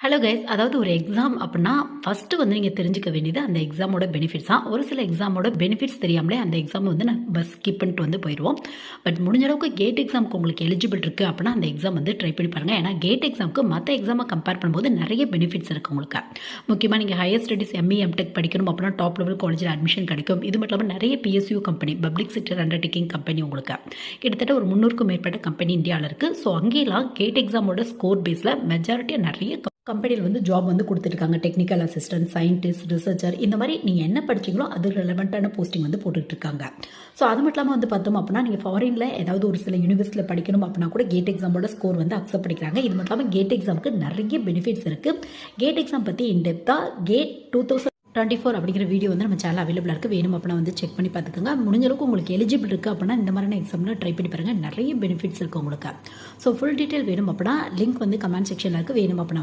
Hello guys, அதாவது ஒரு exam அப்படின்னா ஃபஸ்ட்டு வந்து நீங்கள் தெரிஞ்சுக்க வேண்டியது அந்த எக்ஸாமோட பெனிஃபிட்ஸ் தான். ஒரு சில எக்ஸாமோட பெனிஃபிட்ஸ் தெரியாமலே அந்த எக்ஸாம் வந்து நம்ம ஸ்கிப் பண்ணிட்டு வந்து போயிடுவோம். பட் முடிஞ்ச அளவுக்கு கேட் எக்ஸாமுக்கு உங்களுக்கு எலிஜிபிள் இருக்குது அப்படின்னா அந்த எக்ஸாம் வந்து ட்ரை பண்ணி பாருங்கள். ஏன்னா கேட் எக்ஸாமுக்கு மற்ற எக்ஸாமை கம்பேர் பண்ணும்போது நிறைய பெனிஃபிட்ஸ் இருக்குது உங்களுக்கு. முக்கியமாக நீங்கள் ஹையர் ஸ்டடீஸ் எம்இ எம்டெக் படிக்கணும் அப்படின்னா டாப் லெவல் காலேஜில் அட்மிஷன் கிடைக்கும். இது மட்டும் இல்லாமல் நிறைய PSU company, public sector undertaking company உங்களுக்கு கிட்டத்தட்ட ஒரு 300க்கும் மேற்பட்ட கம்பெனி இந்தியாவில் இருக்குது. ஸோ அங்கேலாம் கேட் எக்ஸாமோட ஸ்கோர் பேஸில் மெஜாரிட்டியாக நிறைய கம்பெனியில் வந்து ஜாப் வந்து கொடுத்துருக்காங்க. டெக்னிக்கல் அசிஸ்டன்ட், சயின்டிஸ்ட், ரிசர்ச்சர், இந்த மாதிரி நீங்கள் என்ன படிச்சிங்களோ அது ரெலவெண்ட்டான போஸ்டிங் வந்து போட்டுட்ருக்காங்க. ஸோ அது மட்டும் இல்லாமல் வந்து பார்த்தோம் அப்படின்னா நீங்கள் ஃபாரினில் ஏதாவது ஒரு சில யூனிவர்சிட்டியில் படிக்கணும் அப்படின்னா கூட கேட் எக்ஸாமோட ஸ்கோர் வந்து அக்செப்ட் பண்ணிக்கிறாங்க. இது மட்டும் இல்லாமல் கேட் எக்ஸாமுக்கு நிறைய பெனிஃபிட்ஸ் இருக்குது. கேட் எக்ஸாம் பற்றி இன்டெப்த்தாக கேட் 2024 அப்படிங்கிற வீடியோ வந்து நம்ம சேனல் அவைலபிளாக இருக்குது. வேணும் அப்படின்னா வந்து செக் பண்ணி பார்த்துக்கோங்க. முடிஞ்ச அளவுக்கு உங்களுக்கு எலிஜிபிள் இருக்குது அப்படின்னா இந்த மாதிரியான எக்ஸாமில் ட்ரை பண்ணி பாருங்கள். நிறைய பெனிஃபிட்ஸ் இருக்குது உங்களுக்கு. ஸோ ஃபுல் டீட்டெயில் வேணும் அப்படின்னா லிங்க் வந்து கமெண்ட் செக்ஷனில் இருக்குது. வேணும் அப்படின்னா